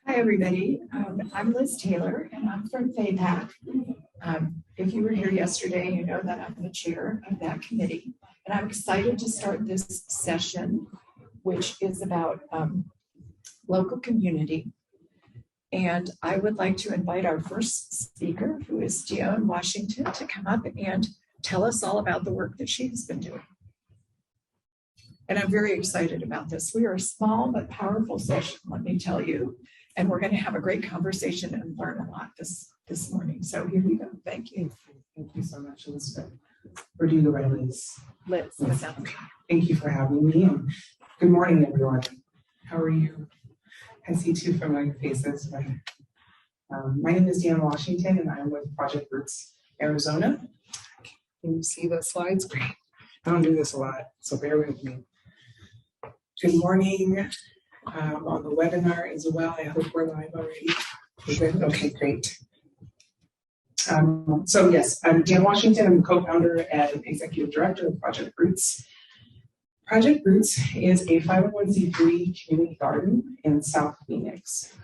Hi, everybody. I'm Liz Taylor, and I'm from FAPAC. If you were here yesterday, you know that I'm the chair of that committee. And I'm excited to start this session, which is about local community. And I would like to invite our first speaker, who is Dionne Washington, to come up and tell us all about the work that she has been doing. And I'm very excited about this. We are a small but powerful session, let me tell you. And we're going to have a great conversation and learn a lot this morning. So here we go. Thank you. Thank you so much, Elizabeth. Or do you go by Liz? Liz. Thank you for having me. And good morning, everyone. How are you? I see two familiar faces. But, my name is Dionne Washington, and I'm with Project Roots Arizona. Can you see the slides? Great. I don't do this a lot, so bear with me. Good morning. On the webinar as well. I hope we're live already. Okay, great. So yes, I'm Dionne Washington. I'm the co-founder and executive director of Project Roots. Project Roots is a 501c3 community garden in South Phoenix.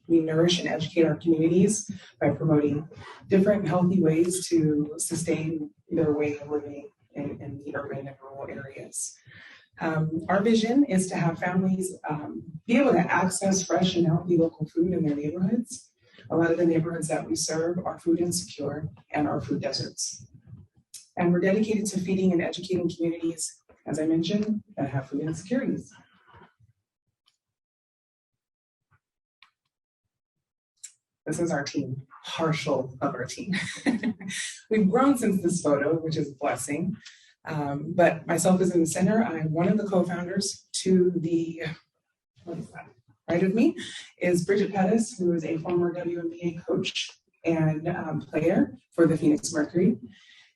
We nourish and educate our communities by promoting different healthy ways to sustain their way of living in the urban and rural areas. Our vision is to have families be able to access fresh and healthy local food in their neighborhoods. A lot of the neighborhoods that we serve are food insecure and are food deserts. And we're dedicated to feeding and educating communities, as I mentioned, that have food insecurities. This is our team, partial of our team. We've grown since this photo, which is a blessing. But myself is in the center. I'm one of the co-founders. To the right of me is Bridget Pettis, who is a former WNBA coach and player for the Phoenix Mercury.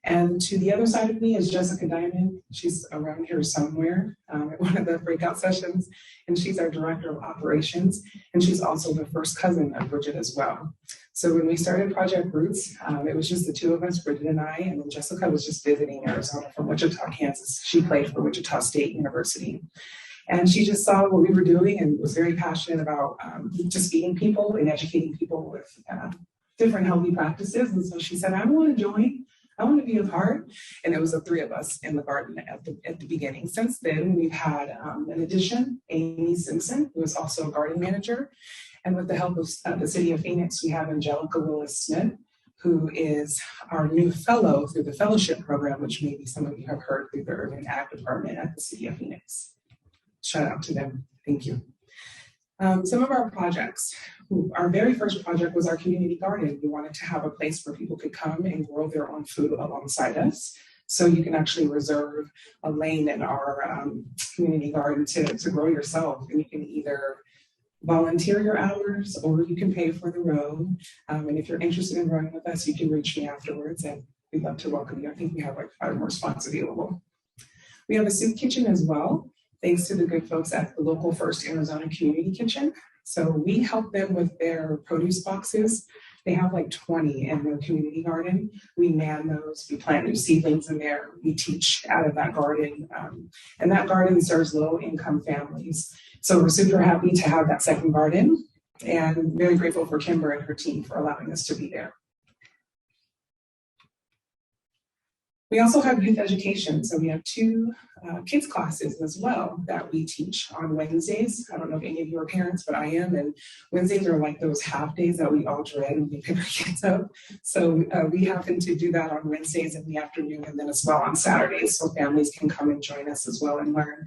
And to the other side of me is Jessica Diamond. She's around here somewhere at one of the breakout sessions, and she's our director of operations. And she's also the first cousin of Bridget as well. So when we started Project Roots, it was just the two of us, Bridget and I, and then Jessica was just visiting Arizona from Wichita, Kansas. She played for Wichita State University. And she just saw what we were doing and was very passionate about just feeding people and educating people with different healthy practices. And so she said, I want to join. I want to be a part. And it was the three of us in the garden at the beginning. Since then, we've had an addition, Amy Simpson, who is also a garden manager. And with the help of the city of Phoenix, we have Angelica Willis-Smith, who is our new fellow through the fellowship program, which maybe some of you have heard through the Urban Ag Department at the city of Phoenix. Shout out to them. Thank you. Some of our projects. Our very first project was our community garden. We wanted to have a place where people could come and grow their own food alongside us. So you can actually reserve a lane in our community garden to grow yourself. And you can either volunteer your hours or you can pay for the row. And if you're interested in growing with us, you can reach me afterwards and we'd love to welcome you. I think we have like 5 more spots available. We have a soup kitchen as well, thanks to the good folks at the local First Arizona Community Kitchen. So we help them with their produce boxes. They have like 20 in their community garden. We man those, we plant new seedlings in there, we teach out of that garden. And that garden serves low-income families. So we're super happy to have that second garden and very grateful for Kimber and her team for allowing us to be there. We also have youth education. So we have 2 kids classes as well that we teach on Wednesdays. I don't know if any of you are parents, but I am. And Wednesdays are like those half days that we all dread when we pick our kids up. So we happen to do that on Wednesdays in the afternoon and then as well on Saturdays. So families can come and join us as well and learn.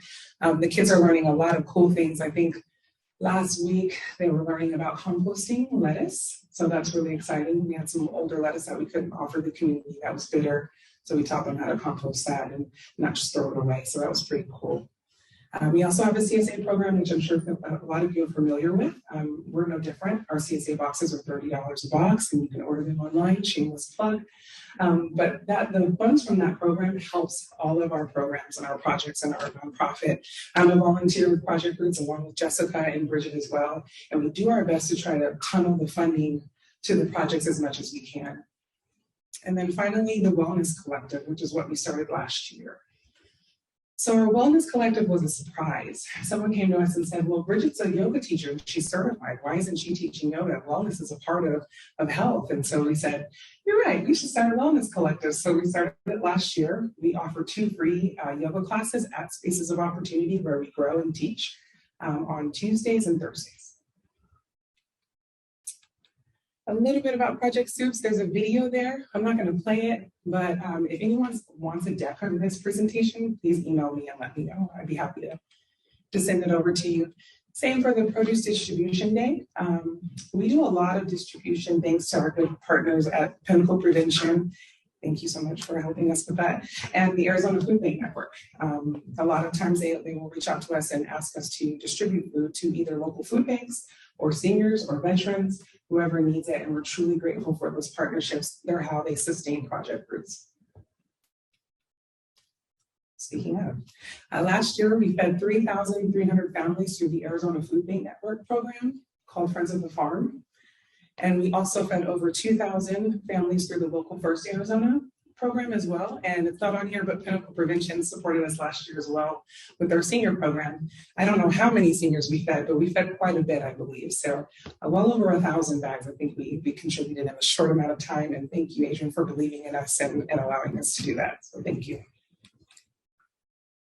The kids are learning a lot of cool things. I think last week they were learning about composting lettuce. So that's really exciting. We had some older lettuce that we couldn't offer the community that was bitter. So we taught them how to compost that and not just throw it away. So that was pretty cool. We also have a CSA program, which I'm sure a lot of you are familiar with. We're no different. Our CSA boxes are $30 a box, and you can order them online, shameless plug. But the funds from that program helps all of our programs and our projects and our nonprofit. I'm a volunteer with Project Roots along with Jessica and Bridget as well. And we do our best to try to tunnel the funding to the projects as much as we can. And then finally, the Wellness Collective, which is what we started last year. So our wellness collective was a surprise. Someone came to us and said, well, Bridget's a yoga teacher and she's certified. Why isn't she teaching yoga? Wellness is a part of health. And so we said, you're right, we should start a wellness collective. So we started it last year. We offer 2 free yoga classes at Spaces of Opportunity where we grow and teach on Tuesdays and Thursdays. A little bit about Project Soups. There's a video there. I'm not going to play it, but if anyone wants a deck of this presentation, please email me and let me know. I'd be happy to send it over to you. Same for the Produce Distribution Day. We do a lot of distribution thanks to our good partners at Pinnacle Prevention. Thank you so much for helping us with that. And the Arizona Food Bank Network. A lot of times they will reach out to us and ask us to distribute food to either local food banks or seniors or veterans, whoever needs it. And we're truly grateful for those partnerships. They're how they sustain Project Roots. Speaking of, last year we fed 3,300 families through the Arizona Food Bank Network program called Friends of the Farm. And we also fed over 2,000 families through the Local First Arizona program as well. And it's not on here, but Pinnacle Prevention supported us last year as well with our senior program. I don't know how many seniors we fed, but we fed quite a bit, I believe. So well over 1,000 bags, I think we contributed in a short amount of time. And thank you, Adrian, for believing in us and allowing us to do that. So thank you.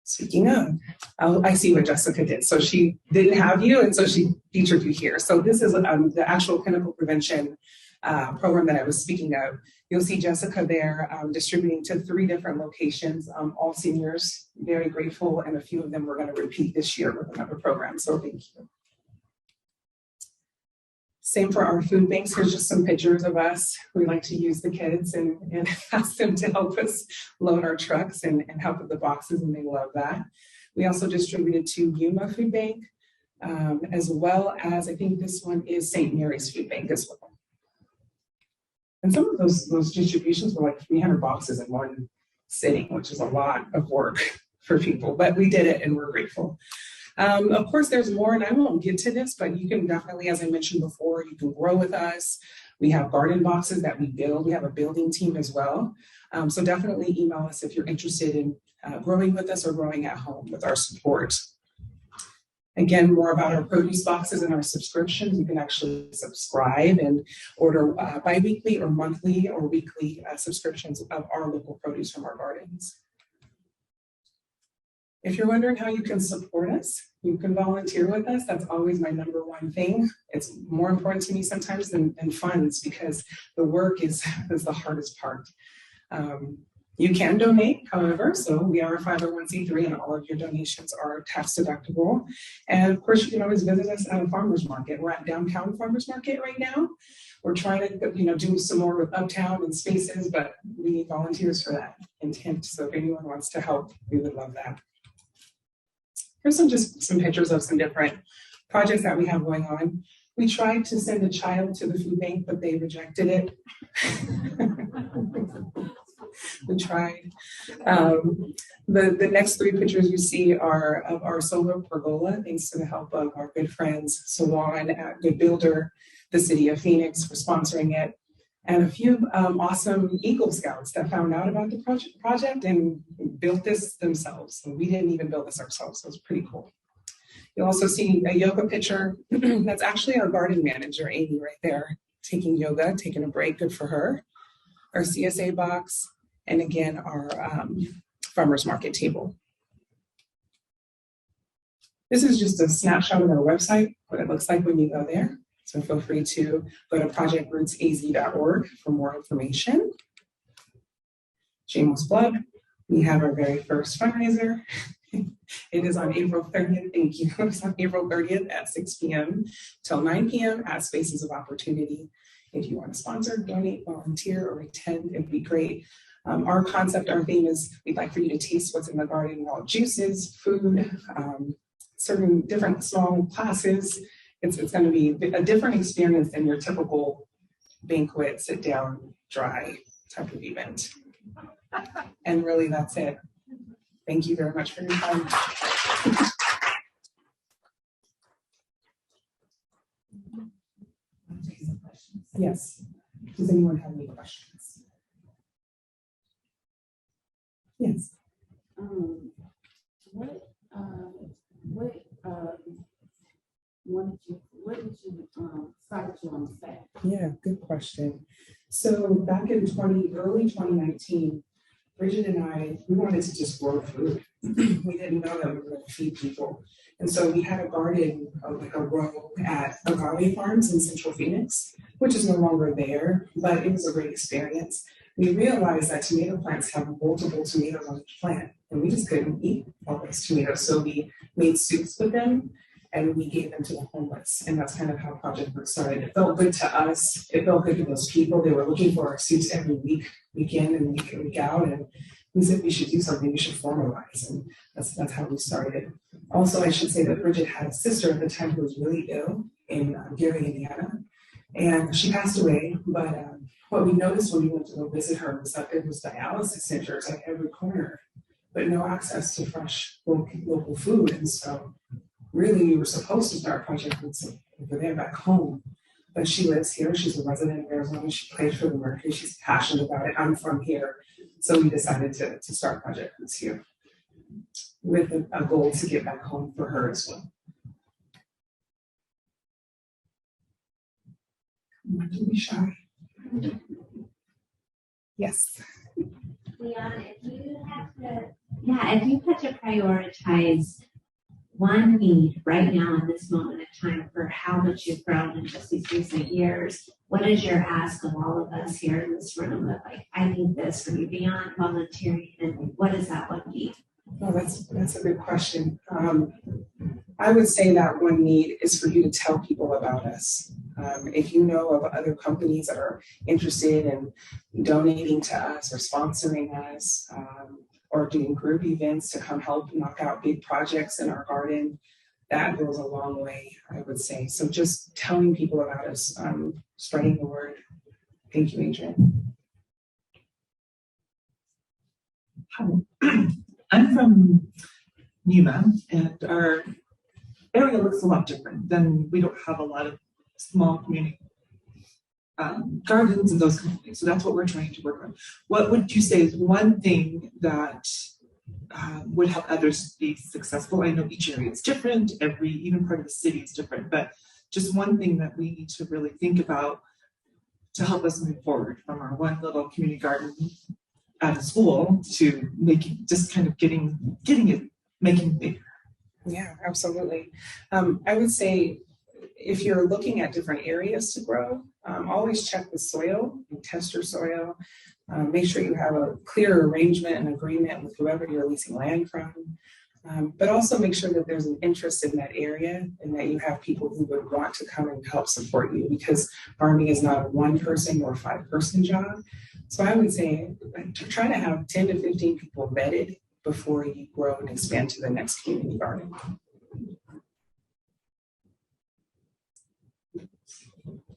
Speaking of, I see what Jessica did. So she didn't have you, and so she featured you here. So this is the actual Pinnacle Prevention program that I was speaking of. You'll see Jessica there distributing to 3 different locations, all seniors, very grateful, and a few of them we're going to repeat this year with another program. So thank you. Same for our food banks. Here's just some pictures of us. We like to use the kids and ask them to help us load our trucks and help with the boxes, and they love that. We also distributed to Yuma Food Bank, as well as, I think this one is St. Mary's Food Bank as well. And some of those distributions were like 300 boxes in one sitting, which is a lot of work for people, but we did it and we're grateful. Of course, there's more, and I won't get to this, but you can definitely, as I mentioned before, you can grow with us. We have garden boxes that we build. We have a building team as well. So definitely email us if you're interested in growing with us or growing at home with our support. Again, more about our produce boxes and our subscriptions. You can actually subscribe and order bi-weekly or monthly or weekly subscriptions of our local produce from our gardens. If you're wondering how you can support us, you can volunteer with us. That's always my #1 thing. It's more important to me sometimes than funds, because the work is the hardest part. You can donate, however, so we are a 501c3 and all of your donations are tax deductible. And of course, you can always visit us at a farmer's market. We're at downtown farmer's market right now. We're trying to do some more with uptown and spaces, but we need volunteers for that intent. So if anyone wants to help, we would love that. Here's just some pictures of some different projects that we have going on. We tried to send a child to the food bank, but they rejected it. We tried. The next 3 pictures you see are of our solar pergola, thanks to the help of our good friends, Sawan at Good Builder, the city of Phoenix for sponsoring it, and a few awesome Eagle Scouts that found out about the project and built this themselves. So we didn't even build this ourselves, so it's pretty cool. You'll also see a yoga picture. That's actually our garden manager, Amy, right there, taking yoga, taking a break, good for her. Our CSA box, and again, our farmer's market table. This is just a snapshot of our website, what it looks like when you go there. So feel free to go to projectrootsaz.org for more information. Shameless plug, we have our very first fundraiser. It is on April 30th, thank you. It's on April 30th at 6 p.m. till 9 p.m. at Spaces of Opportunity. If you want to sponsor, donate, volunteer, or attend, it'd be great. Our concept, our theme is we'd like for you to taste what's in the garden, all juices, food, certain different small classes. It's going to be a different experience than your typical banquet, sit down, dry type of event. And really, that's it. Thank you very much for your time. Yes. Does anyone have any questions? Yes. what did you start you on the staff? Yeah, good question. So back in early 2019, Bridget and I, we wanted to just grow food. We didn't know that we were going to feed people. And so we had a garden, like a row at Agave Farms in Central Phoenix, which is no longer there, but it was a great experience. We realized that tomato plants have multiple tomatoes on each plant, and we just couldn't eat all those tomatoes. So we made soups with them, and we gave them to the homeless. And that's kind of how Project Work started. It felt good to us. It felt good to those people. They were looking for our soups every week, week in and week out. And we said we should do something, we should formalize. And that's how we started. Also, I should say that Bridget had a sister at the time who was really ill in Gary, Indiana. And she passed away. But what we noticed when we went to go visit her was that there was dialysis centers at every corner, but no access to fresh local food. And so really, we were supposed to start Project over there back home, but she lives here. She's a resident of Arizona. She played for the Mercury. She's passionate about it. I'm from here. So we decided to start Project Roots here with a goal to get back home for her as well. Not to be shy. Yes. Dionne, if you had to prioritize one need right now in this moment of time for how much you've grown in just these recent years, what is your ask of all of us here in this room of like, I need this from you beyond volunteering, and what is that one need? Oh, that's a good question. I would say that one need is for you to tell people about us. If you know of other companies that are interested in donating to us or sponsoring us, or doing group events to come help knock out big projects in our garden, that goes a long way, I would say. So just telling people about us, spreading the word. Thank you, Adrian. Hi, I'm from Yuma, and our area looks a lot different. We don't have a lot of small community gardens and those kind of things. So that's what we're trying to work on. What would you say is one thing that would help others be successful? I know each area is different, even part of the city is different, but just one thing that we need to really think about to help us move forward from our one little community garden at a school to making, just kind of getting it, making it bigger. Yeah, absolutely. I would say if you're looking at different areas to grow, always check the soil and test your soil. Make sure you have a clear arrangement and agreement with whoever you're leasing land from. But also make sure that there's an interest in that area and that you have people who would want to come and help support you, because farming is not a 1-person or 5-person job. So I would say try to have 10 to 15 people vetted before you grow and expand to the next community garden.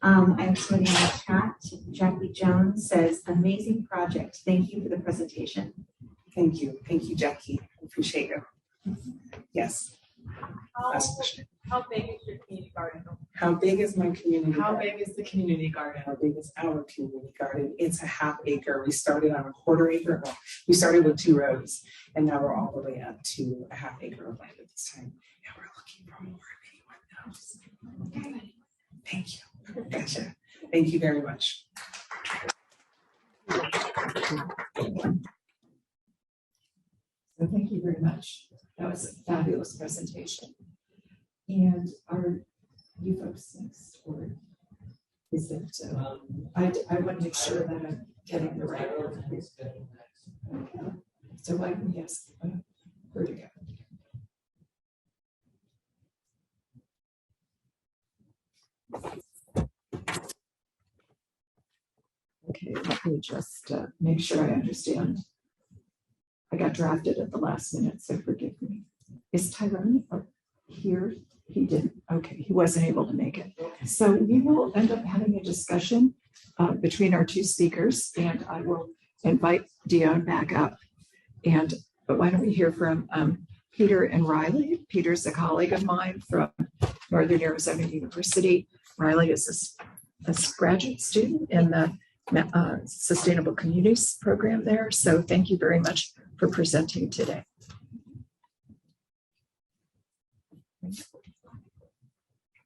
I was looking at the chat. Jackie Jones says, amazing project. Thank you for the presentation. Thank you, Jackie. I appreciate you. Yes. How big is your community garden? How big is my community How garden? big is the community garden? How big is our community garden? It's a 1/2 acre. We started on a 1/4 acre. Well, we started with 2 rows, and now we're all the way up to a 1/2 acre of land at this time. And we're looking for more if anyone knows. Okay. Thank you. Gotcha. Thank you very much. So thank you very much. That was a fabulous presentation. And are you folks next, or is it? I want to make sure that I'm getting the right order. Okay. So why don't we ask her to go? Okay, let me just make sure I understand. I got drafted at the last minute, so forgive me. Is Tyrone here? He didn't. Okay, he wasn't able to make it. So we will end up having a discussion between our 2 speakers, and I will invite Dionne back up. And why don't we hear from Peter and Riley? Peter's a colleague of mine from Northern Arizona University. Riley is a graduate student in the Sustainable Communities program there. So thank you very much for presenting today.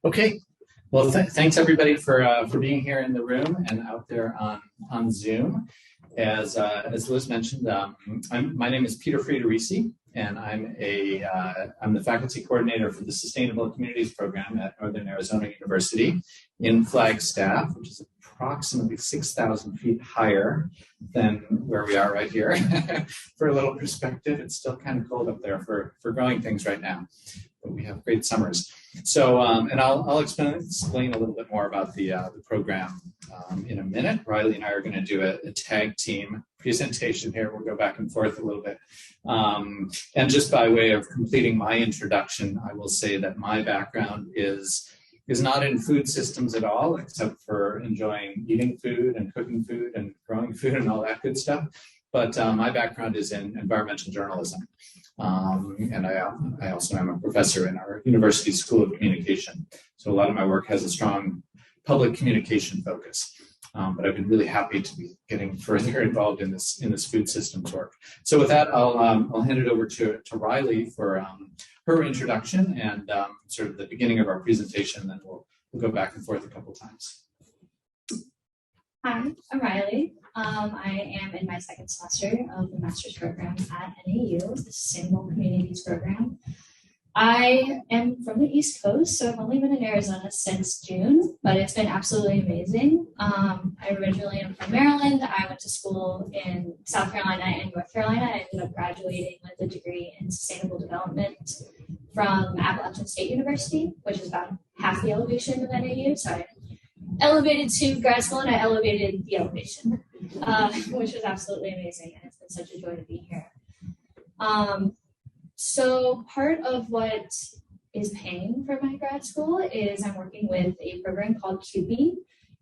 Okay, well, thanks everybody for being here in the room and out there on Zoom. As Liz mentioned, my name is Peter Friedrici, and I'm the faculty coordinator for the Sustainable Communities Program at Northern Arizona University in Flagstaff, which is approximately 6,000 feet higher than where we are right here. For a little perspective, it's still kind of cold up there for growing things right now, but we have great summers. So, and I'll explain a little bit more about the program in a minute. Riley and I are going to do a tag team presentation here. We'll go back and forth a little bit. And just by way of completing my introduction, I will say that my background is not in food systems at all, except for enjoying eating food and cooking food and growing food and all that good stuff. But my background is in environmental journalism. And I also am a professor in our university school of communication. So a lot of my work has a strong public communication focus. But I've been really happy to be getting further involved in this food systems work. So with that, I'll hand it over to Riley for her introduction and sort of the beginning of our presentation. Then we'll go back and forth a couple times. Hi, I'm Riley. I am in my second semester of the master's program at NAU, the Sustainable Communities Program. I am from the East Coast, so I've only been in Arizona since June, but it's been absolutely amazing. I originally am from Maryland. I went to school in South Carolina and North Carolina. I ended up graduating with a degree in sustainable development from Appalachian State University, which is about half the elevation of NAU. So I elevated to grad school and I elevated the elevation, which was absolutely amazing. And it's been such a joy to be here. So part of what is paying for my grad school is I'm working with a program called QB.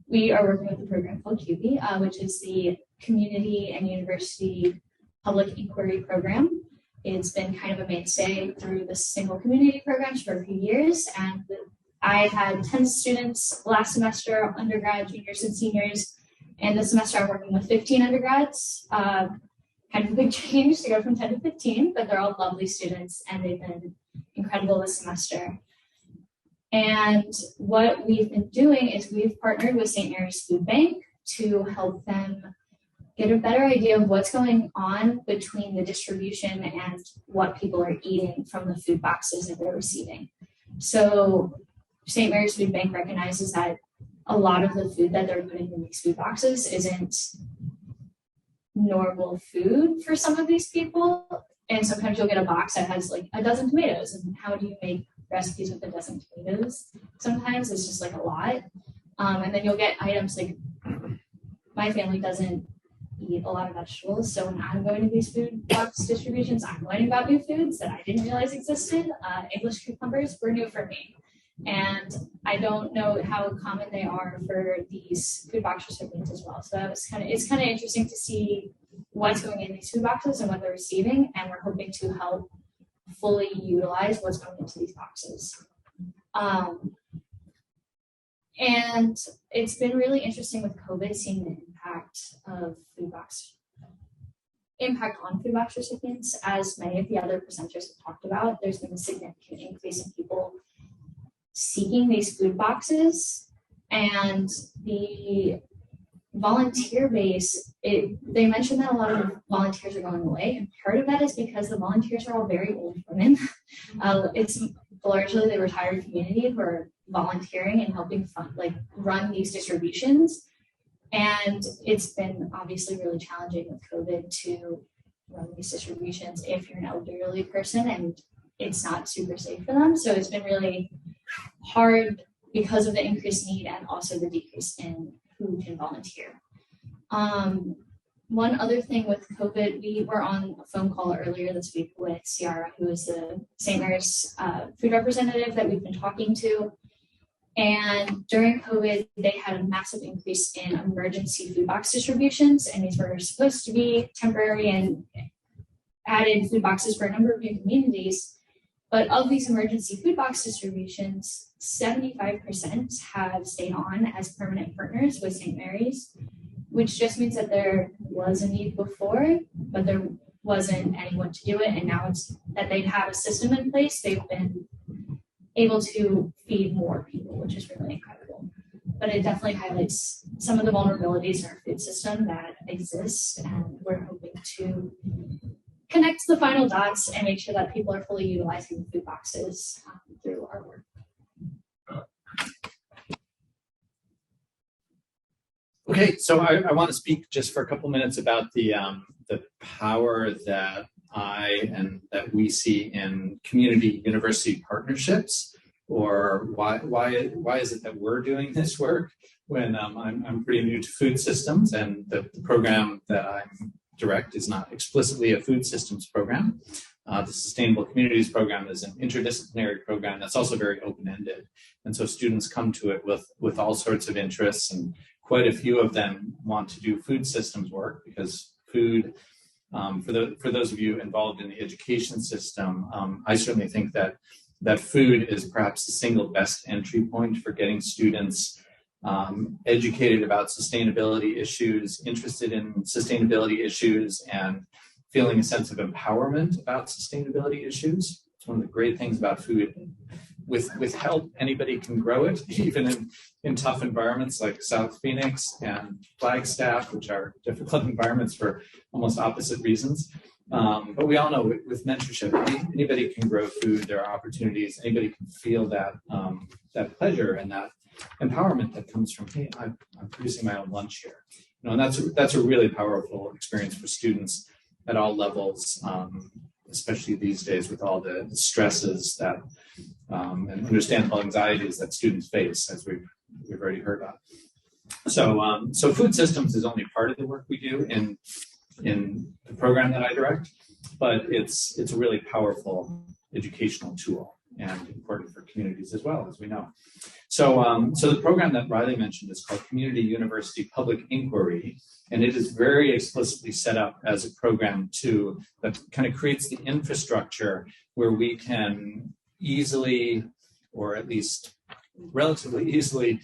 We are working with a program called QB, which is the Community and University Public Inquiry Program. It's been kind of a mainstay through the Sustainable Community programs for a few years. And I had 10 students last semester, undergrad, juniors, and seniors. And this semester I'm working with 15 undergrads. Kind of a big change to go from 10 to 15, but they're all lovely students and they've been incredible this semester. And what we've been doing is we've partnered with St. Mary's Food Bank to help them get a better idea of what's going on between the distribution and what people are eating from the food boxes that they're receiving. So St. Mary's Food Bank recognizes that a lot of the food that they're putting in these food boxes isn't normal food for some of these people, and sometimes you'll get a box that has like a dozen tomatoes, and how do you make recipes with a dozen tomatoes? Sometimes it's just like a lot, and then you'll get items like my family doesn't eat a lot of vegetables, so when I'm going to these food box distributions, I'm learning about new foods that I didn't realize existed. English cucumbers were new for me, and I don't know how common they are for these food box recipients as well. So that was it's kind of interesting to see what's going in these food boxes and what they're receiving, and we're hoping to help fully utilize what's going into these boxes. And it's been really interesting with COVID seeing the impact on food box recipients. As many of the other presenters have talked about, there's been a significant increase in people seeking these food boxes, and the volunteer base, they mentioned that a lot of volunteers are going away, and part of that is because the volunteers are all very old women. It's largely the retired community who are volunteering and helping run these distributions, and it's been obviously really challenging with COVID to run these distributions if you're an elderly person and it's not super safe for them. So it's been really hard because of the increased need and also the decrease in who can volunteer. One other thing with COVID, we were on a phone call earlier this week with Ciara, who is the St. Mary's food representative that we've been talking to. And during COVID, they had a massive increase in emergency food box distributions, and these were supposed to be temporary and added food boxes for a number of new communities. But of these emergency food box distributions, 75% have stayed on as permanent partners with St. Mary's, which just means that there was a need before, but there wasn't anyone to do it. And now it's that they have a system in place. They've been able to feed more people, which is really incredible. But it definitely highlights some of the vulnerabilities in our food system that exist, and we're hoping to connect the final dots and make sure that people are fully utilizing the food boxes through our work. Okay, so I want to speak just for a couple minutes about the power that that we see in community university partnerships, or why is it that we're doing this work when I'm pretty new to food systems, and the program that I'm direct is not explicitly a food systems program. The Sustainable Communities program is an interdisciplinary program that's also very open-ended, and so students come to it with all sorts of interests, and quite a few of them want to do food systems work because food, for those of you involved in the education system, I certainly think that food is perhaps the single best entry point for getting students educated about sustainability issues, interested in sustainability issues, and feeling a sense of empowerment about sustainability issues. It's one of the great things about food. With help, anybody can grow it, even in tough environments like South Phoenix and Flagstaff, which are difficult environments for almost opposite reasons. But we all know with mentorship, anybody can grow food. There are opportunities. Anybody can feel that that pleasure and that empowerment that comes from, hey, I'm producing my own lunch here. And that's a really powerful experience for students at all levels, especially these days with all the stresses that and understandable anxieties that students face, as we've already heard about. So food systems is only part of the work we do in the program that I direct, but it's a really powerful educational tool and important for communities as well, as we know. So the program that Riley mentioned is called Community University Public Inquiry, and it is very explicitly set up as a program that kind of creates the infrastructure where we can easily, or at least relatively easily,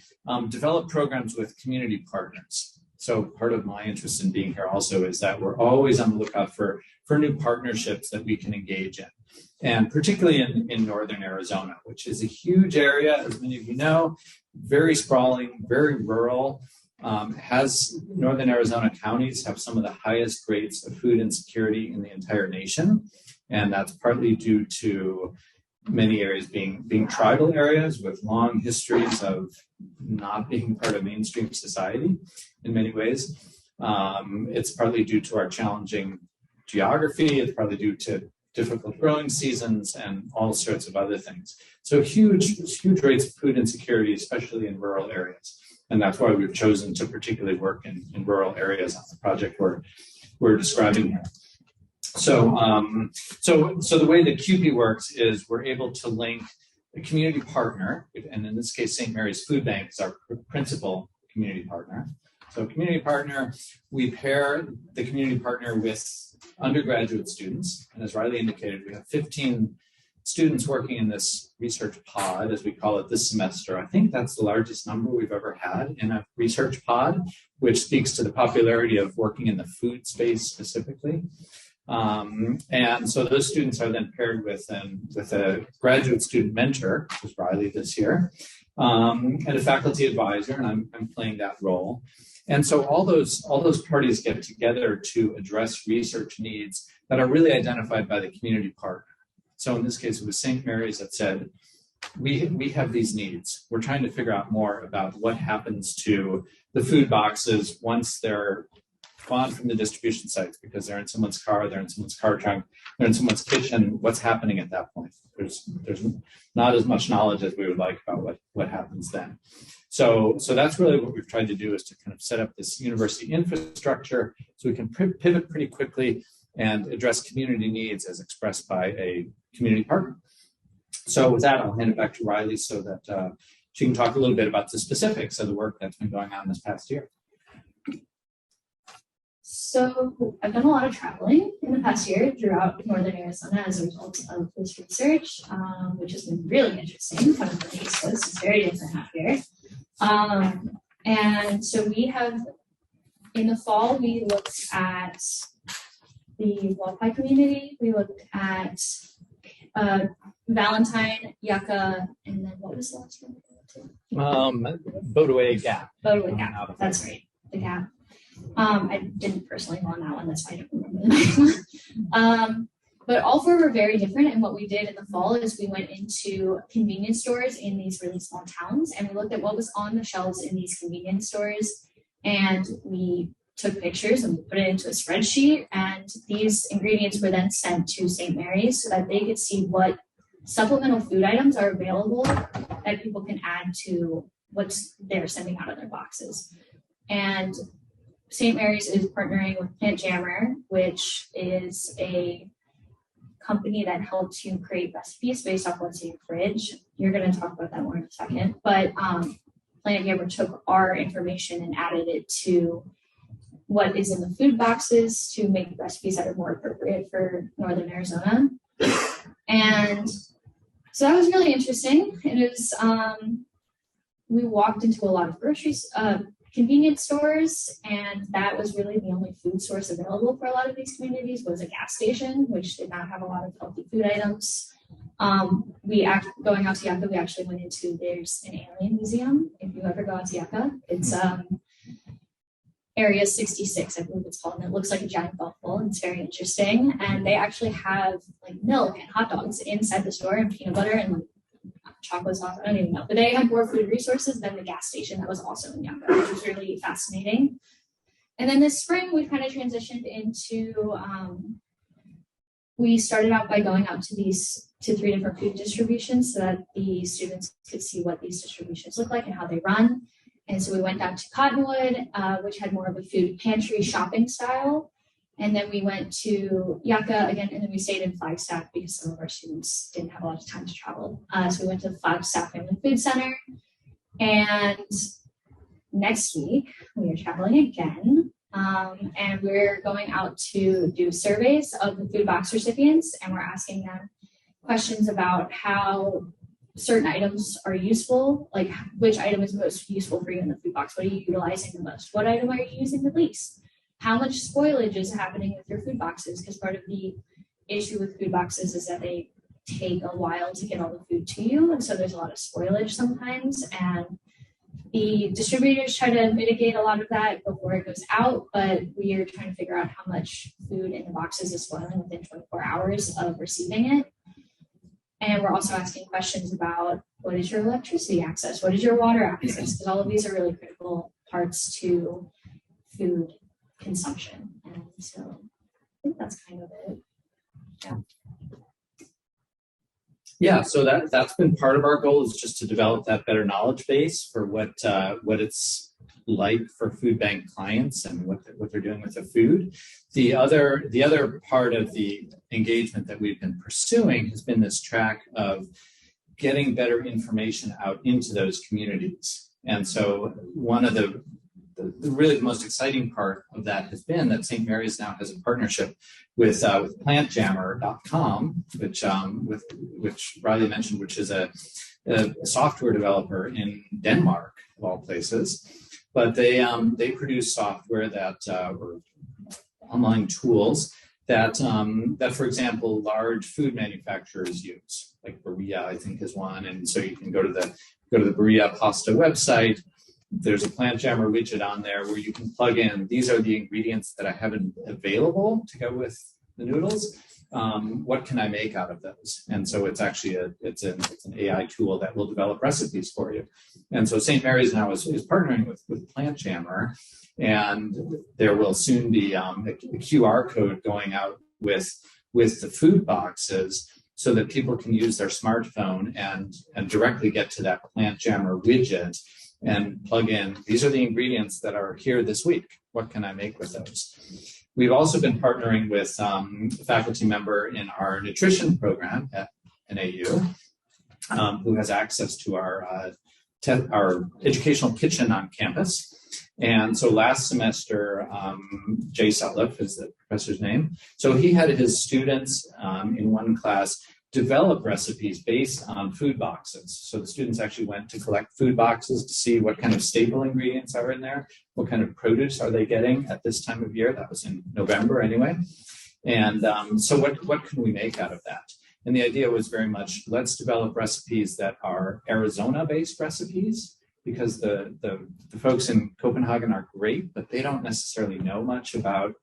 develop programs with community partners. So part of my interest in being here also is that we're always on the lookout for new partnerships that we can engage in. And particularly in northern Arizona, which is a huge area, as many of you know, very sprawling, very rural. Northern Arizona counties have some of the highest rates of food insecurity in the entire nation. And that's partly due to many areas being tribal areas with long histories of not being part of mainstream society in many ways. It's partly due to our challenging geography. It's partly due to difficult growing seasons and all sorts of other things. So huge rates of food insecurity, especially in rural areas. And that's why we've chosen to particularly work in rural areas on the project we're describing here. So the way that CUPE works is we're able to link a community partner, and in this case, St. Mary's Food Bank is our principal community partner. So community partner, we pair the community partner with undergraduate students. And as Riley indicated, we have 15 students working in this research pod, as we call it, this semester. I think that's the largest number we've ever had in a research pod, which speaks to the popularity of working in the food space specifically. And so those students are then paired with a graduate student mentor, which is Riley this year, and a faculty advisor, and I'm playing that role. And so all those parties get together to address research needs that are really identified by the community partner. So in this case, it was St. Mary's that said, we have these needs. We're trying to figure out more about what happens to the food boxes once they're gone from the distribution sites, because they're in someone's car, they're in someone's car trunk, they're in someone's kitchen. What's happening at that point? There's not as much knowledge as we would like about what happens then. So that's really what we've tried to do, is to kind of set up this university infrastructure so we can pivot pretty quickly and address community needs as expressed by a community partner. So with that, I'll hand it back to Riley so that she can talk a little bit about the specifics of the work that's been going on this past year. So I've done a lot of traveling in the past year throughout northern Arizona as a result of this research, which has been really interesting. Coming from the East Coast, it's very different out here. And so we have, in the fall, we looked at the Wapai community. We looked at Valentine, Yucca, and then what was the last one? Bodaway Gap. Bodaway Gap. That's right. The Gap. I didn't personally go on that one. That's why I don't remember the next one. But all four were very different. And what we did in the fall is we went into convenience stores in these really small towns and we looked at what was on the shelves in these convenience stores. And we took pictures and we put it into a spreadsheet. And these ingredients were then sent to St. Mary's so that they could see what supplemental food items are available that people can add to what they're sending out of their boxes. And St. Mary's is partnering with Plant Jammer, which is a company that helps you create recipes based off what's in your fridge. You're going to talk about that more in a second. But Plant Jammer took our information and added it to what is in the food boxes to make recipes that are more appropriate for Northern Arizona. And so that was really interesting. It was, we walked into a lot of convenience stores, and that was really the only food source available for a lot of these communities was a gas station, which did not have a lot of healthy food items. Going out to Yucca, we actually went into, there's an alien museum. If you ever go out to Yucca, it's Area 66, I believe it's called, and it looks like a giant golf ball. It's very interesting, and they actually have like milk and hot dogs inside the store and peanut butter and like chocolate sauce. I don't even know, but they had more food resources than the gas station that was also in Yucca, which was really fascinating. And then this spring, we kind of transitioned into, we started out by going out to 3 different food distributions so that the students could see what these distributions look like and how they run. And so we went down to Cottonwood, which had more of a food pantry shopping style. And then we went to Yucca again, and then we stayed in Flagstaff because some of our students didn't have a lot of time to travel. So we went to the Flagstaff Family Food Center. And next week, we are traveling again. And we're going out to do surveys of the food box recipients, and we're asking them questions about how certain items are useful, like which item is most useful for you in the food box. What are you utilizing the most? What item are you using the least? How much spoilage is happening with your food boxes? Because part of the issue with food boxes is that they take a while to get all the food to you. And so there's a lot of spoilage sometimes. And the distributors try to mitigate a lot of that before it goes out, but we are trying to figure out how much food in the boxes is spoiling within 24 hours of receiving it. And we're also asking questions about what is your electricity access? What is your water access? Because all of these are really critical parts to food consumption. And so I think that's kind of it. Yeah. Yeah, so that's been part of our goal, is just to develop that better knowledge base for what it's like for food bank clients and what they're doing with the food. The other part of the engagement that we've been pursuing has been this track of getting better information out into those communities. And so one of the really most exciting part of that has been that St. Mary's now has a partnership with plantjammer.com, which Riley mentioned, which is a software developer in Denmark, of all places. But they produce software or online tools that, for example, large food manufacturers use, like Berea, I think, is one. And so you can go to the Berea Pasta website. There's a Plant Jammer widget on there where you can plug in, these are the ingredients that I have available to go with the noodles. What can I make out of those? And so it's actually it's an AI tool that will develop recipes for you. And so St. Mary's now is partnering with Plant Jammer, and there will soon be a QR code going out with the food boxes so that people can use their smartphone and directly get to that Plant Jammer widget and plug in, these are the ingredients that are here this week. What can I make with those? We've also been partnering with a faculty member in our nutrition program at NAU who has access to our educational kitchen on campus. And so last semester, Jay Sutliff is the professor's name. So he had his students in one class develop recipes based on food boxes. So the students actually went to collect food boxes to see what kind of staple ingredients are in there, what kind of produce are they getting at this time of year. That was in November anyway. And so what can we make out of that? And the idea was very much, let's develop recipes that are Arizona-based recipes, because the folks in Copenhagen are great, but they don't necessarily know much about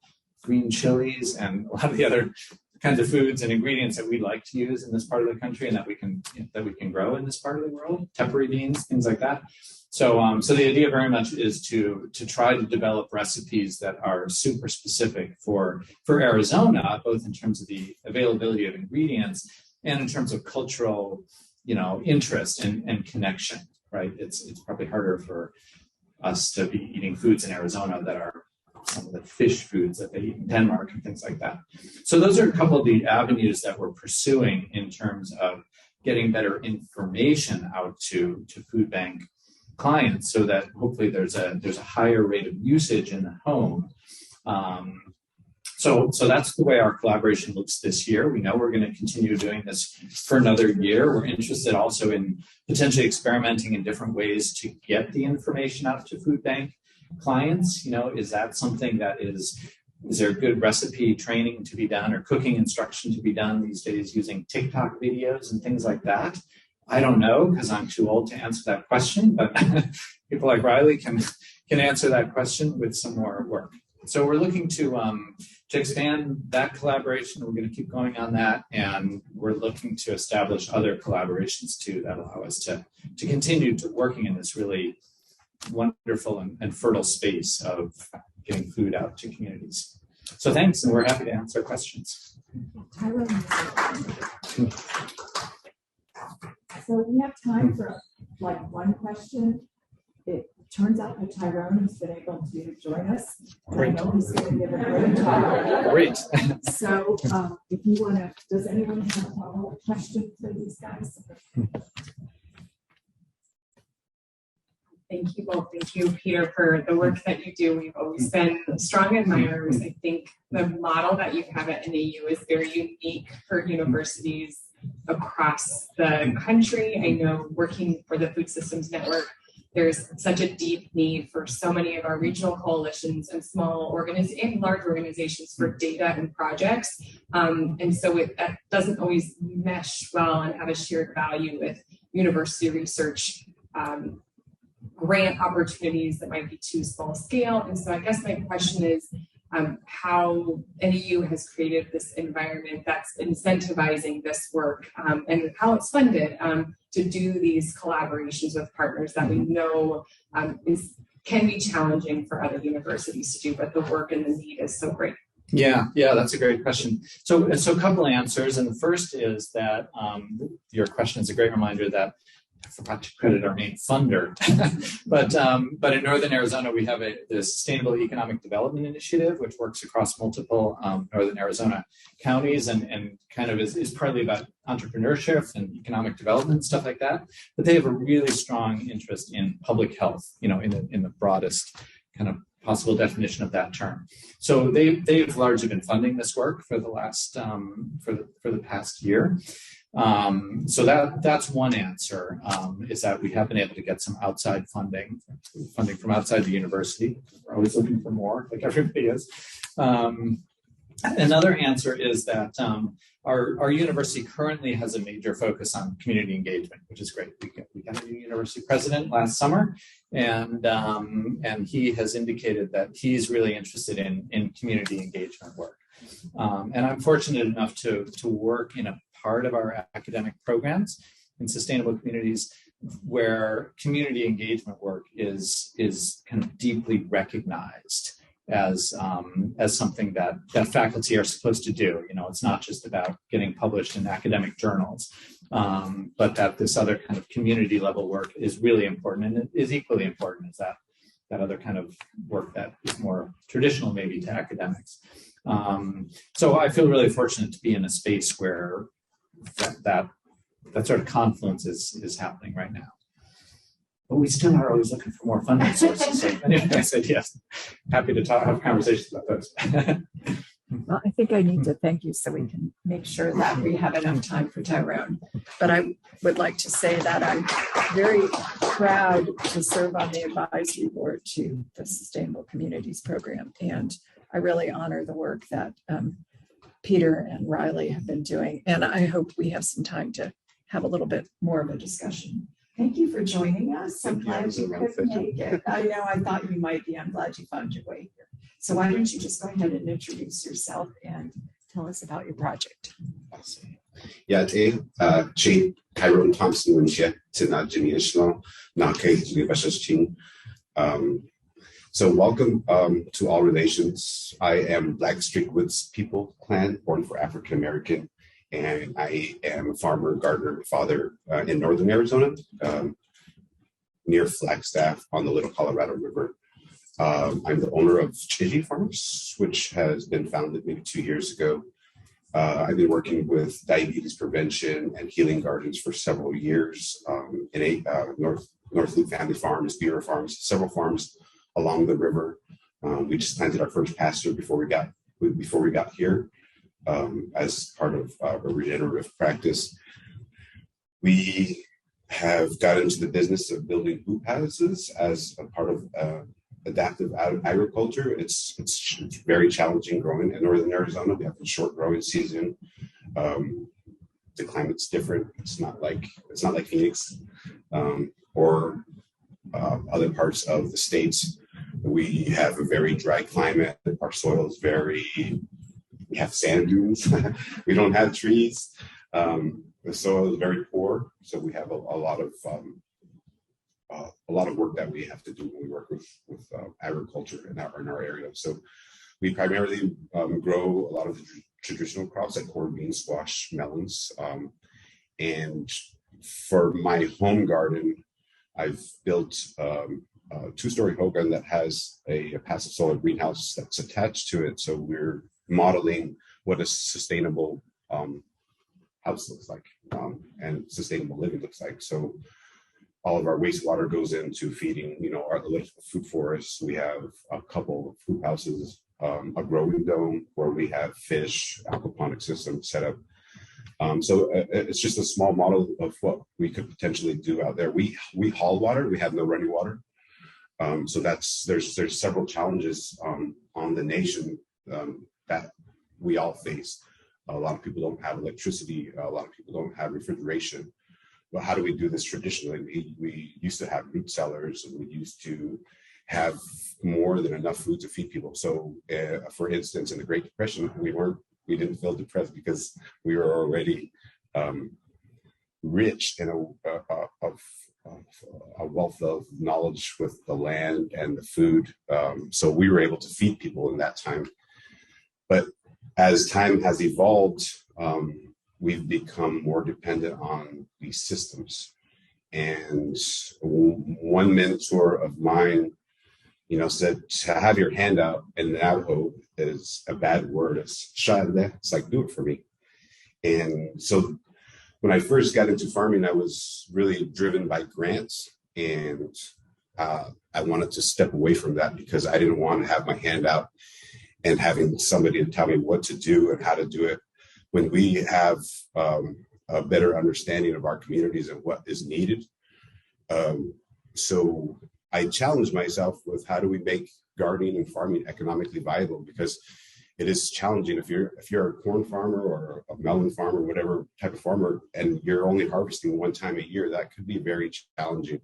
green chilies and a lot of the other kinds of foods and ingredients that we like to use in this part of the country and that we can grow in this part of the world, peppery beans, things like that. So the idea very much is to try to develop recipes that are super specific for Arizona, both in terms of the availability of ingredients and in terms of cultural, interest and connection, right? It's probably harder for us to be eating foods in Arizona that are some of the fish foods that they eat in Denmark and things like that. So those are a couple of the avenues that we're pursuing in terms of getting better information out to food bank clients, so that hopefully there's a higher rate of usage in the home. So that's the way our collaboration looks this year. We know we're going to continue doing this for another year. We're interested also in potentially experimenting in different ways to get the information out to food bank clients. Is that something that is there good recipe training to be done or cooking instruction to be done these days using TikTok videos and things like that? I don't know, because I'm too old to answer that question, but people like Riley can answer that question with some more work. So we're looking to expand that collaboration. We're going to keep going on that, and we're looking to establish other collaborations too that allow us to continue to working in this really wonderful and fertile space of getting food out to communities. So thanks, and we're happy to answer questions. Tyrone. So we have time for one question. It turns out that Tyrone has been able to join us. Great. I know he's going to give a great talk. Great. So if you want to, does anyone have a follow-up question for these guys? Thank you both. Thank you, Peter, for the work that you do. We've always been strong admirers. I think the model that you have at NAU is very unique for universities across the country. I know working for the Food Systems Network, there's such a deep need for so many of our regional coalitions and small and large organizations for data and projects. And so that doesn't always mesh well and have a shared value with university research grant opportunities that might be too small scale. And so I guess my question is how NAU has created this environment that's incentivizing this work and how it's funded to do these collaborations with partners that we know can be challenging for other universities to do, but the work and the need is so great. Yeah, that's a great question. So a couple of answers. And the first is that your question is a great reminder that I forgot to credit our main funder, but in Northern Arizona, we have the Sustainable Economic Development Initiative, which works across multiple Northern Arizona counties and kind of is partly about entrepreneurship and economic development, stuff like that. But they have a really strong interest in public health, in the broadest kind of possible definition of that term. So they've largely been funding this work for the last for the past year. So that's one answer, is that we have been able to get some outside funding from outside the university. We're always looking for more, like everybody is. Another answer is that our university currently has a major focus on community engagement, which is great. We got a new university president last summer, and he has indicated that he's really interested in community engagement work. And I'm fortunate enough to work in a part of our academic programs in sustainable communities where community engagement work is kind of deeply recognized as something that faculty are supposed to do. It's not just about getting published in academic journals, but that this other kind of community level work is really important, and it is equally important as that other kind of work that is more traditional maybe to academics. So I feel really fortunate to be in a space where that sort of confluence is happening right now. But we still are always looking for more funding sources. So anyway, I said yes. Happy to have conversations about those. Well, I think I need to thank you so we can make sure that we have enough time for Tyrone. But I would like to say that I'm very proud to serve on the advisory board to the Sustainable Communities Program. And I really honor the work that Peter and Riley have been doing. And I hope we have some time to have a little bit more of a discussion. Thank you for joining us. I'm glad you could make it. I know I thought you might be. I'm glad you found your way here. So why don't you just go ahead and introduce yourself and tell us about your project. Awesome. Yeah, Jay Tyrone Thompson when she to na generational na kay So welcome to All Relations. I am Black Streakwoods People Clan, born for African American, and I am a farmer, gardener, father in northern Arizona, near Flagstaff on the Little Colorado River. I'm the owner of Chiji Farms, which has been founded maybe 2 years ago. I've been working with diabetes prevention and healing gardens for several years in North Loop Family Farms, Bureau Farms, several farms along the river. We just planted our first pasture before we got here as part of a regenerative practice. We have got into the business of building hoop houses as a part of adaptive agriculture. It's very challenging growing in northern Arizona. We have a short growing season. The climate's different. It's not like Phoenix or other parts of the states. We have a very dry climate. Our soil is we have sand dunes. We don't have trees. The soil is very poor, so we have a lot of work that we have to do when we work with agriculture in our area. So we primarily grow a lot of the traditional crops like corn, beans, squash, melons. And for my home garden, I've built a two-story home garden that has a passive solar greenhouse that's attached to it. So we're modeling what a sustainable house looks like and sustainable living looks like. So all of our wastewater goes into feeding, our little food forests. We have a couple of hoop houses, a growing dome where we have fish, aquaponic system set up. So it's just a small model of what we could potentially do out there. We haul water. We have no running water. So there's several challenges on the nation that we all face. A lot of people don't have electricity. A lot of people don't have refrigeration. Well, how do we do this traditionally? We used to have root cellars, and we used to have more than enough food to feed people. So, for instance, in the Great Depression, we didn't feel depressed because we were already rich in a wealth of knowledge with the land and the food. So we were able to feed people in that time. But as time has evolved, we've become more dependent on these systems. And one mentor of mine, said to have your hand out in Navajo is a bad word. It's like, do it for me. And so when I first got into farming, I was really driven by grants. And I wanted to step away from that because I didn't want to have my hand out and having somebody to tell me what to do and how to do it. When we have a better understanding of our communities and what is needed. So I challenged myself with how do we make gardening and farming economically viable, because it is challenging if you're a corn farmer or a melon farmer, whatever type of farmer, and you're only harvesting one time a year, that could be very challenging.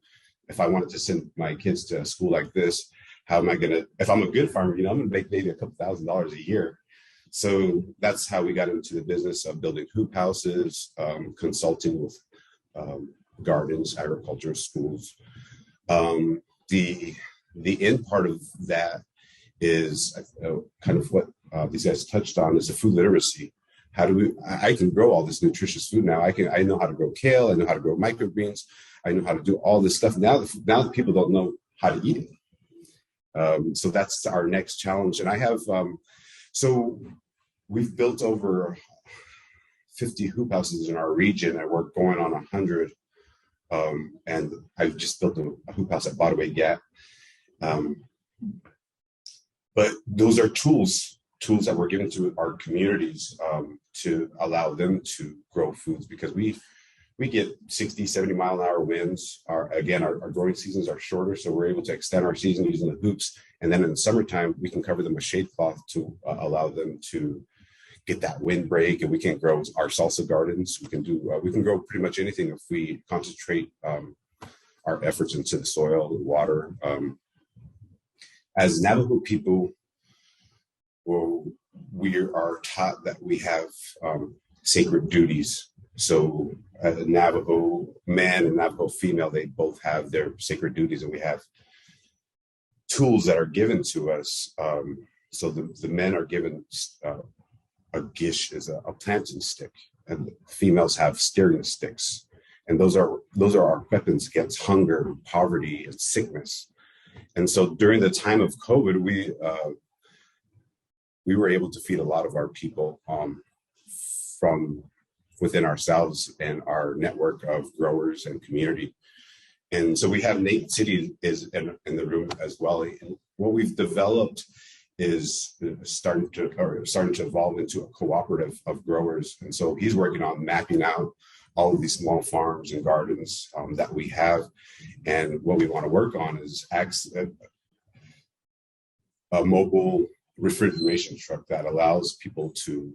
If I wanted to send my kids to a school like this, how am I gonna, if I'm a good farmer, I'm gonna make maybe a couple $1,000s a year. So that's how we got into the business of building hoop houses, consulting with gardens, agriculture, schools. The end part of that is kind of what these guys touched on, is the food literacy. How do I can grow all this nutritious food now. I know how to grow kale. I know how to grow microgreens. I know how to do all this stuff. Now the people don't know how to eat it. So that's our next challenge. And I have, so we've built over 50 hoop houses in our region, and we're going on 100. And I've just built a hoop house at Botaway Gap. But those are tools that we're giving to our communities to allow them to grow foods, because we get 60, 70 mile an hour winds. Our growing seasons are shorter, so we're able to extend our season using the hoops. And then in the summertime, we can cover them with shade cloth to allow them to get that windbreak, and we can grow our salsa gardens. We can grow pretty much anything if we concentrate our efforts into the soil, the water. As Navajo people, well, we are taught that we have sacred duties. So as a Navajo man and Navajo female, they both have their sacred duties, and we have tools that are given to us. So the men are given a gish, is a planting stick, and the females have steering sticks. And those are our weapons against hunger, poverty, and sickness. And so during the time of COVID, we were able to feed a lot of our people from within ourselves and our network of growers and community. And so we have Nate City is in the room as well. And what we've developed is starting to evolve into a cooperative of growers. And so he's working on mapping out all of these small farms and gardens that we have. And what we want to work on is a mobile refrigeration truck that allows people to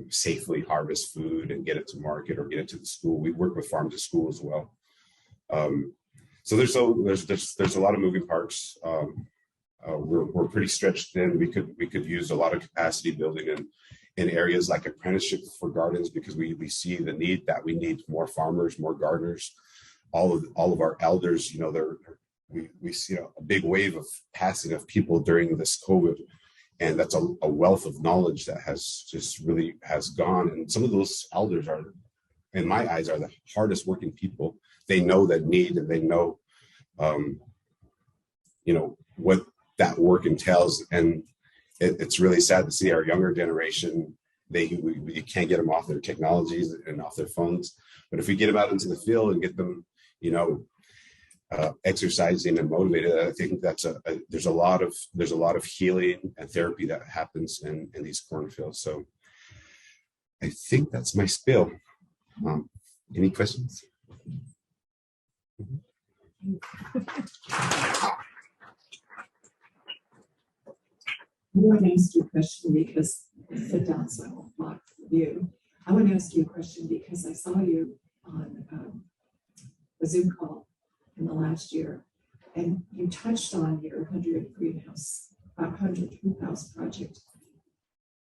safely harvest food and get it to market or get it to the school. We work with farm to school as well. So there's a lot of moving parts. We're pretty stretched thin. We could use a lot of capacity building in areas like apprenticeship for gardens, because we see the need that we need more farmers, more gardeners. All of our elders, we see a big wave of passing of people during this COVID, and that's a wealth of knowledge that has gone. And some of those elders are, in my eyes, are the hardest working people. They know that need, and they know, what that work entails. And it's really sad to see our younger generation, you can't get them off their technologies and off their phones. But if we get them out into the field and get them, exercising and motivated, I think there's a lot of healing and therapy that happens in these cornfields. So I think that's my spiel. Any questions? I want to ask you a question because sit down so I won't block the view. I want to ask you a question because I saw you on a Zoom call in the last year, and you touched on your 100 hoop house project.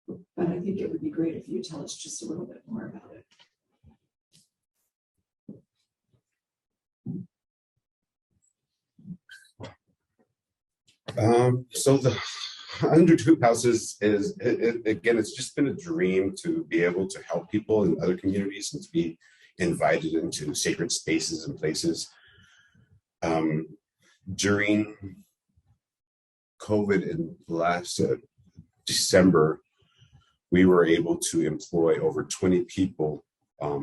But I think it would be great if you tell us just a little bit more about it. So the 100 hoop houses again, it's just been a dream to be able to help people in other communities and to be invited into sacred spaces and places. During COVID in last December, we were able to employ over 20 people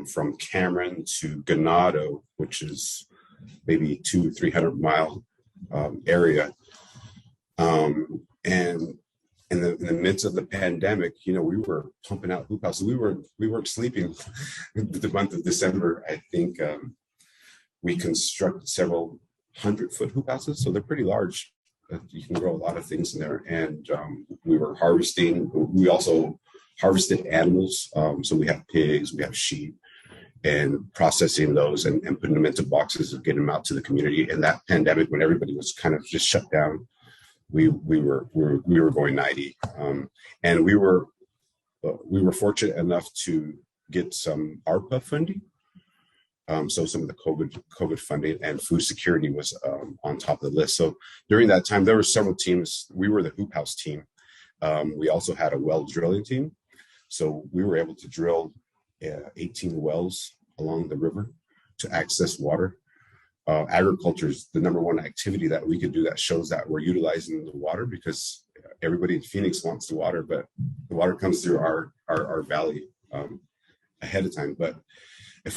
from Cameron to Ganado, which is maybe 200-300 mile area. And in the midst of the pandemic, we were pumping out hoop houses. We weren't sleeping the month of December. I think we constructed several 100-foot hoop houses, so they're pretty large. You can grow a lot of things in there. And we were harvesting. We also harvested animals. So we have pigs, we have sheep, and processing those and putting them into boxes and getting them out to the community. In that pandemic, when everybody was kind of just shut down, we were going 90, and we were fortunate enough to get some ARPA funding. So some of the COVID funding and food security was on top of the list. So during that time, there were several teams. We were the hoop house team. We also had a well drilling team. So we were able to drill 18 wells along the river to access water. Agriculture is the number one activity that we could do that shows that we're utilizing the water, because everybody in Phoenix wants the water, but the water comes through our valley ahead of time. But if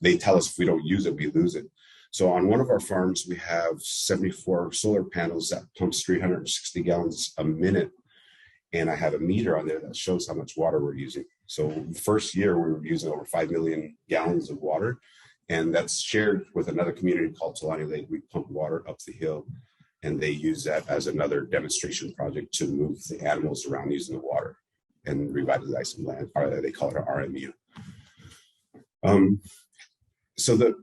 they tell us if we don't use it, we lose it. So on one of our farms, we have 74 solar panels that pumps 360 gallons a minute. And I have a meter on there that shows how much water we're using. So the first year we were using over 5 million gallons of water. And that's shared with another community called Talani Lake. We pump water up the hill, and they use that as another demonstration project to move the animals around using the water. and revitalize some land, or they call it an RMU. So the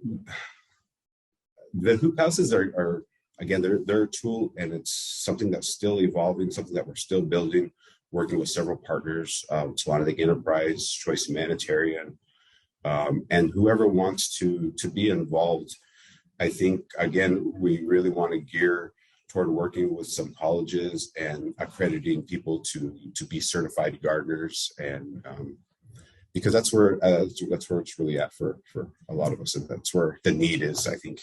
hoop houses are again, they're a tool, and it's something that's still evolving, something that we're still building, working with several partners, Talanic Enterprise, Choice Humanitarian, and whoever wants to be involved. I think, again, we really want to gear toward working with some colleges and accrediting people to be certified gardeners, and because that's where it's really at for a lot of us, and that's where the need is, I think.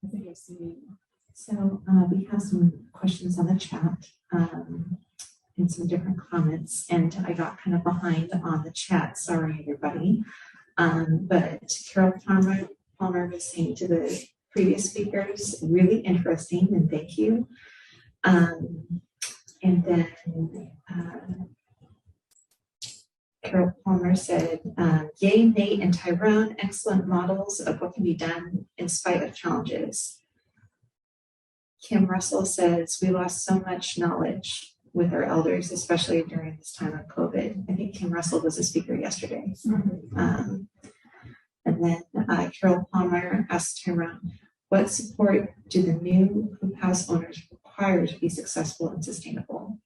I think I've seen. So we have some questions on the chat and some different comments, and I got kind of behind on the chat. Sorry, everybody. But Carol Palmer was saying to the previous speakers, really interesting, and thank you. And then Carol Palmer said, yay, Nate and Tyrone, excellent models of what can be done in spite of challenges. Kim Russell says, we lost so much knowledge with our elders, especially during this time of COVID. I think Kim Russell was a speaker yesterday. And then Carol Palmer asked Tyrone, what support do the new hoop house owners require to be successful and sustainable?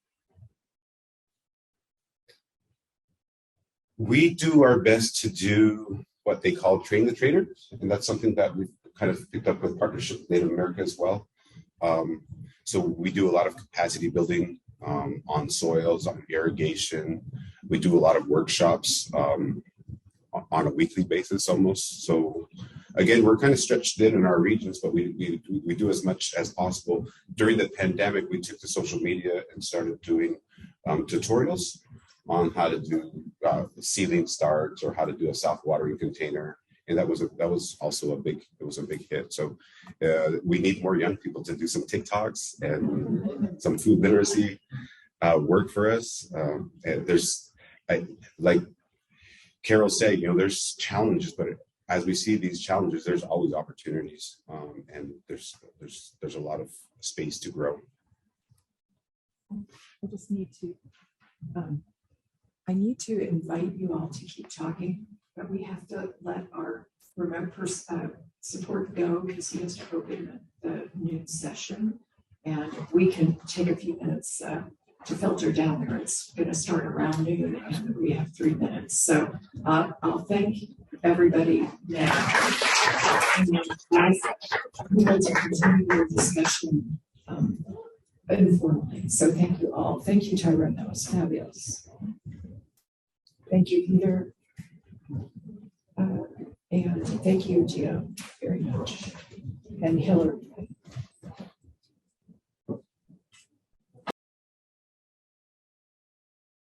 We do our best to do what they call train the trainer, and that's something that we've kind of picked up with Partnership with Native America as well. So we do a lot of capacity building on soils, on irrigation. We do a lot of workshops on a weekly basis almost. So again, we're kind of stretched in our regions, but we do as much as possible. During the pandemic, we took to social media and started doing tutorials on how to do seedling starts or how to do a self-watering container. And that was also a big hit. So we need more young people to do some TikToks and some food literacy work for us. And like Carol said, there's challenges, but as we see these challenges, there's always opportunities, and there's a lot of space to grow. I just need to. I need to invite you all to keep talking, but we have to let our remote support go because he has to open the noon session, and we can take a few minutes to filter down there. It's going to start around noon, and we have 3 minutes. So I'll thank everybody now. And guys, we want to continue the discussion informally. So thank you all. Thank you, Tyrone. That was fabulous. Thank you, Peter. And thank you, Dionne, very much. And Hillary.